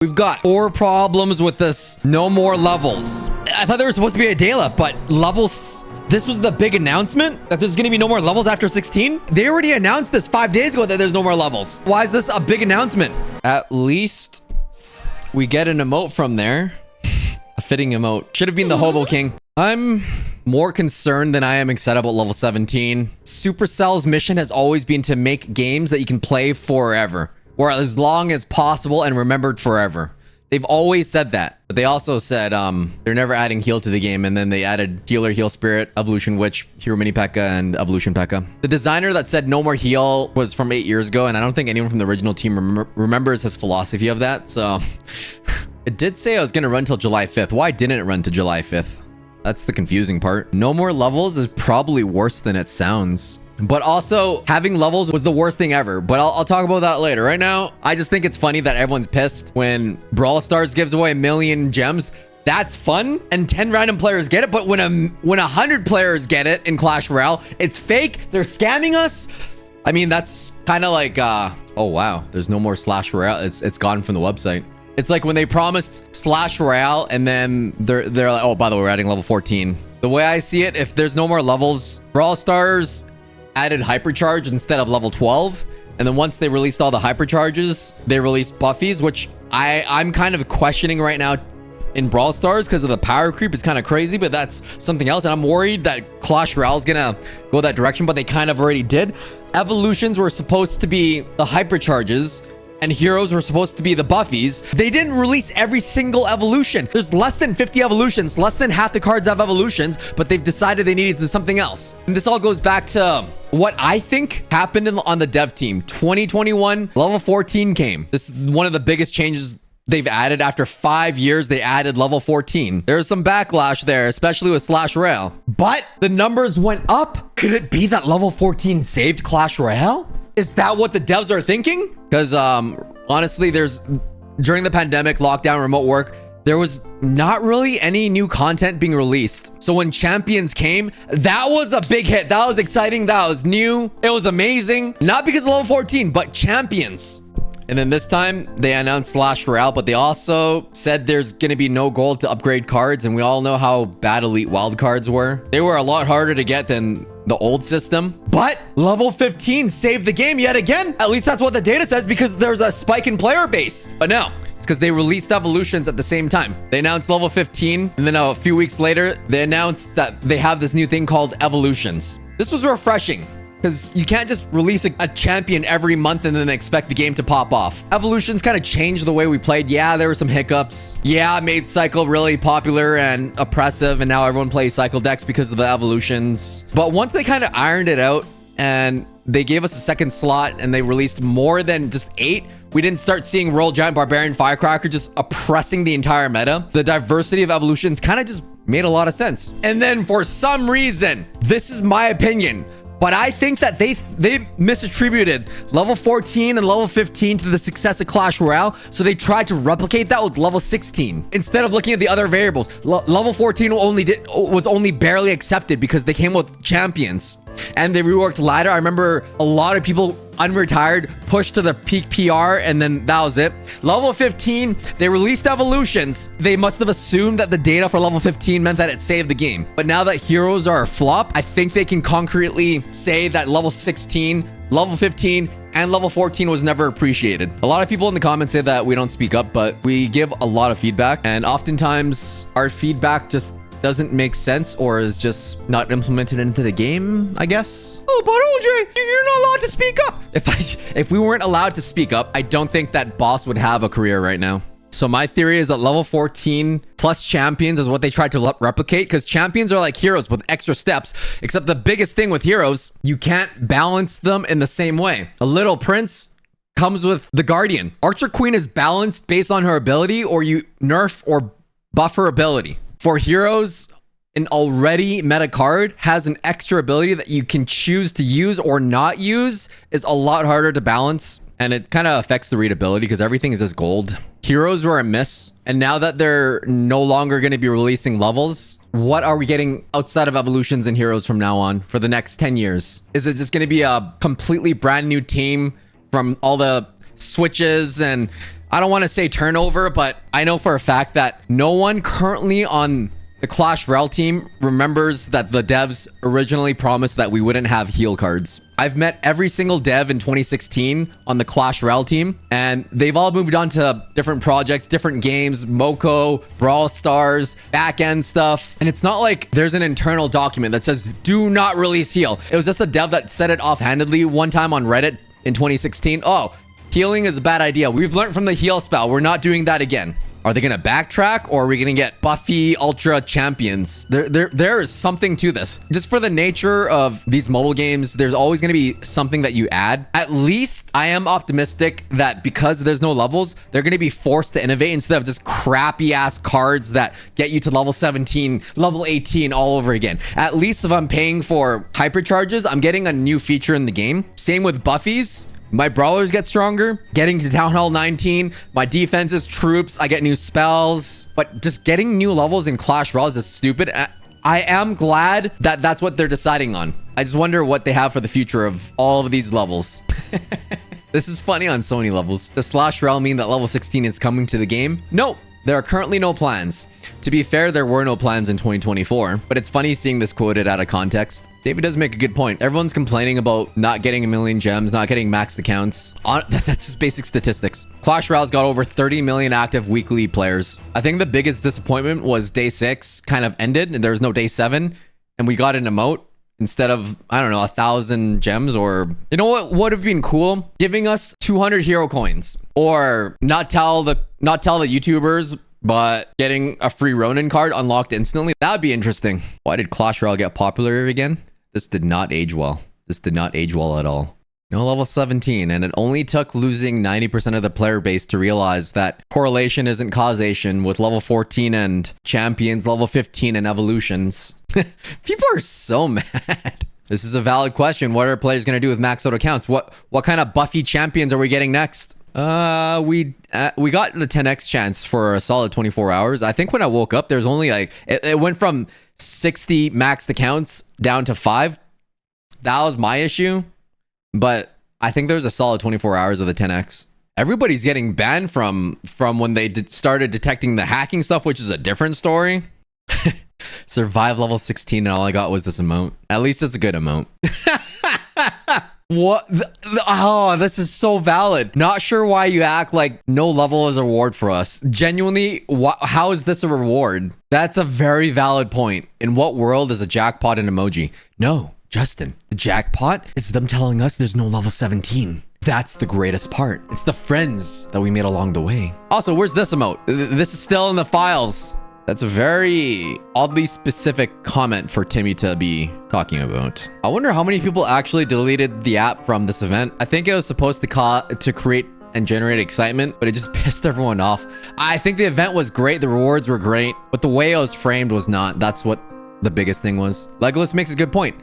We've got 4 problems with this. No more levels. I thought there was supposed to be a day left, but levels... This was the big announcement that there's going to be no more levels after 16? They already announced this 5 days ago that there's no more levels. Why is this a big announcement? At least we get an emote from there. A fitting emote. Should have been the Hobo King. I'm more concerned than I am excited about level 17. Supercell's mission has always been to make games that you can play forever, or as long as possible and remembered forever. They've always said that, but they also said they're never adding heal to the game, and then they added healer, heal spirit, evolution witch, hero mini P.E.K.K.A, and evolution P.E.K.K.A. The designer that said no more heal was from 8 years ago, and I don't think anyone from the original team remembers his philosophy of that. So it did say I was gonna run till July 5th. Why didn't it run to July 5th? That's the confusing part. No more levels is probably worse than it sounds. But also, having levels was the worst thing ever. But I'll talk about that later. Right now, I just think it's funny that everyone's pissed when Brawl Stars gives away 1 million gems. That's fun, and 10 random players get it. But when 100 players get it in Clash Royale, it's fake. They're scamming us. I mean, that's kind of like, oh wow, there's no more Slash Royale. It's gone from the website. It's like when they promised Slash Royale, and then they're like, oh, by the way, we're adding level 14. The way I see it, if there's no more levels, Brawl Stars added hypercharge instead of level 12, and then once they released all the hypercharges, they released buffies, which I'm kind of questioning right now in Brawl Stars because of the power creep. Is kind of crazy, but that's something else, and I'm worried that Clash Royale is gonna go that direction, but they kind of already did. Evolutions were supposed to be the hypercharges, and heroes were supposed to be the buffies. They didn't release every single evolution. There's less than 50 evolutions. Less than half the cards have evolutions, but they've decided they needed something else. And this all goes back to what I think happened on the dev team. 2021, level 14 came. This is one of the biggest changes they've added. After 5 years, they added level 14. There's some backlash there, especially with Slash Royale. But the numbers went up. Could it be that level 14 saved Clash Royale? Is that what the devs are thinking? Because honestly, during the pandemic, lockdown, remote work, there was not really any new content being released. So when Champions came, that was a big hit. That was exciting. That was new. It was amazing. Not because of level 14, but Champions. And then this time they announced Slash Royale, but they also said there's going to be no gold to upgrade cards. And we all know how bad Elite wildcards were. They were a lot harder to get than the old system. But level 15 saved the game yet again. At least that's what the data says, because there's a spike in player base. But no, it's because they released evolutions at the same time. They announced level 15, and then a few weeks later, they announced that they have this new thing called evolutions. This was refreshing, because you can't just release a champion every month and then expect the game to pop off. Evolutions kind of changed the way we played. Yeah, there were some hiccups. Yeah, it made Cycle really popular and oppressive, and now everyone plays Cycle decks because of the evolutions. But once they kind of ironed it out and they gave us a second slot and they released more than just 8, we didn't start seeing Royal Giant, Barbarian, Firecracker just oppressing the entire meta. The diversity of evolutions kind of just made a lot of sense. And then for some reason, this is my opinion, but I think that they misattributed level 14 and level 15 to the success of Clash Royale. So they tried to replicate that with level 16 instead of looking at the other variables. Level 14 was only barely accepted because they came with champions and they reworked ladder. I remember a lot of people unretired, pushed to the peak PR, and then that was it. Level 15, they released evolutions. They must have assumed that the data for level 15 meant that it saved the game. But now that heroes are a flop, I think they can concretely say that level 16, level 15, and level 14 was never appreciated. A lot of people in the comments say that we don't speak up, but we give a lot of feedback, and oftentimes our feedback just doesn't make sense or is just not implemented into the game, I guess. Oh, but OJ, you're not allowed to speak up. If we weren't allowed to speak up, I don't think that Boss would have a career right now. So my theory is that level 14 plus champions is what they tried to replicate, because champions are like heroes with extra steps, except the biggest thing with heroes, you can't balance them in the same way. A Little Prince comes with the Guardian. Archer Queen is balanced based on her ability, or you nerf or buff her ability. For heroes, an already meta card has an extra ability that you can choose to use or not use, is a lot harder to balance, and it kind of affects the readability because everything is just gold. Heroes were a miss, and now that they're no longer going to be releasing levels, what are we getting outside of evolutions and heroes from now on for the next 10 years? Is it just going to be a completely brand new team from all the switches and I don't want to say turnover, but I know for a fact that no one currently on the Clash Royale team remembers that the devs originally promised that we wouldn't have heal cards. I've met every single dev in 2016 on the Clash Royale team, and they've all moved on to different projects, different games, Moko, Brawl Stars, back-end stuff. And it's not like there's an internal document that says, do not release heal. It was just a dev that said it offhandedly one time on Reddit in 2016. Oh, healing is a bad idea. We've learned from the heal spell. We're not doing that again. Are they going to backtrack, or are we going to get Buffy Ultra champions? There is something to this. Just for the nature of these mobile games, there's always going to be something that you add. At least I am optimistic that because there's no levels, they're going to be forced to innovate instead of just crappy ass cards that get you to level 17, level 18 all over again. At least if I'm paying for hypercharges, I'm getting a new feature in the game. Same with Buffy's. My brawlers get stronger. Getting to Town Hall 19, my defenses, troops, I get new spells. But just getting new levels in Clash Royale is stupid. I am glad that that's what they're deciding on. I just wonder what they have for the future of all of these levels. This is funny on Sony levels. Does Clash Royale mean that level 16 is coming to the game? No. There are currently no plans. To be fair, there were no plans in 2024, but it's funny seeing this quoted out of context. David does make a good point. Everyone's complaining about not getting a million gems, not getting maxed accounts. That's just basic statistics. Clash Royale's got over 30 million active weekly players. I think the biggest disappointment was day 6 kind of ended and there was no day 7, and we got an emote instead of, I don't know, 1,000 gems. Or you know what would have been cool? Giving us 200 hero coins, or not tell the YouTubers, but getting a free Ronin card unlocked instantly. That would be interesting. Why did Clash Royale get popular again? This did not age well. This did not age well at all. No level 17, and it only took losing 90% of the player base to realize that correlation isn't causation with level 14 and champions, level 15 and evolutions. People are so mad. This is a valid question. What are players going to do with maxed out accounts? What kind of Buffy champions are we getting next? We got the 10x chance for a solid 24 hours. I think when I woke up, there's only like, it went from 60 maxed accounts down to 5. That was my issue. But I think there's a solid 24 hours of the 10x. Everybody's getting banned from when they started detecting the hacking stuff, which is a different story. Survive level 16 and all I got was this emote. At least it's a good emote. What? Oh, this is so valid. Not sure why you act like no level is a reward for us. Genuinely, how is this a reward? That's a very valid point. In what world is a jackpot an emoji? No, Justin, the jackpot is them telling us there's no level 17. That's the greatest part. It's the friends that we made along the way. Also, where's this emote? This is still in the files. That's a very oddly specific comment for Timmy to be talking about. I wonder how many people actually deleted the app from this event. I think it was supposed to create and generate excitement, but it just pissed everyone off. I think the event was great. The rewards were great, but the way it was framed was not. That's what the biggest thing was. Legolas makes a good point.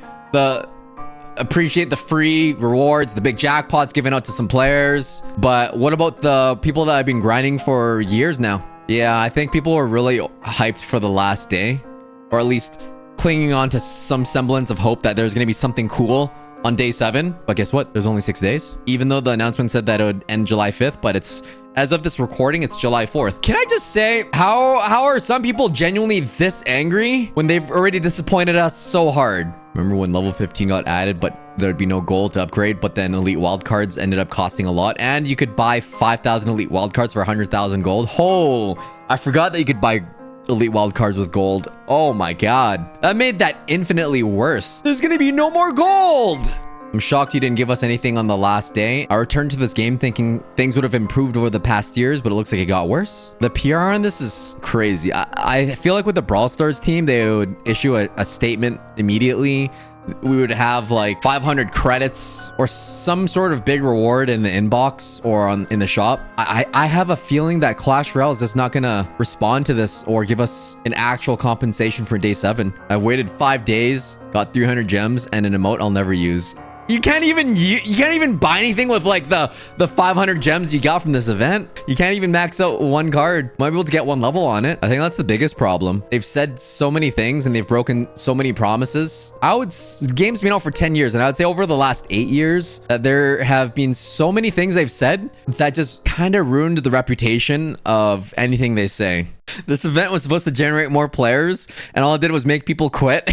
Appreciate the free rewards, the big jackpots given out to some players, but what about the people that have been grinding for years now? Yeah, I think people were really hyped for the last day, or at least clinging on to some semblance of hope that there's going to be something cool on day 7. But guess what? There's only 6 days. Even though the announcement said that it would end July 5th, but it's, as of this recording, it's July 4th. Can I just say, how are some people genuinely this angry when they've already disappointed us so hard? Remember when level 15 got added, but there'd be no gold to upgrade, but then elite wildcards ended up costing a lot, and you could buy 5,000 elite wildcards for 100,000 gold. Oh, I forgot that you could buy elite wildcards with gold. Oh my god. That made that infinitely worse. There's gonna be no more gold! I'm shocked you didn't give us anything on the last day. I returned to this game thinking things would have improved over the past years, but it looks like it got worse. The PR on this is crazy. I feel like with the Brawl Stars team, they would issue a statement immediately. We would have like 500 credits or some sort of big reward in the inbox or in the shop. I have a feeling that Clash Royale is just not gonna respond to this or give us an actual compensation for day 7. I've waited 5 days, got 300 gems and an emote I'll never use. You can't even buy anything with like the 500 gems you got from this event. You can't even max out one card. Might be able to get one level on it. I think that's the biggest problem. They've said so many things and they've broken so many promises. The game's been out for 10 years, and I would say over the last 8 years that there have been so many things they've said that just kind of ruined the reputation of anything they say. This event was supposed to generate more players, and all it did was make people quit.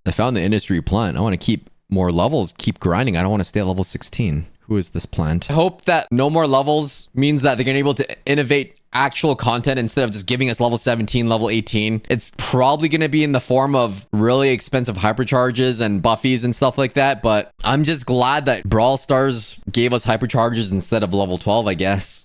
I found the industry plant. I want to keep more levels, keep grinding. I don't want to stay at level 16. Who is this plant? I hope that no more levels means that they're going to be able to innovate actual content instead of just giving us level 17, level 18. It's probably going to be in the form of really expensive hypercharges and buffies and stuff like that, but I'm just glad that Brawl Stars gave us hypercharges instead of level 12, I guess.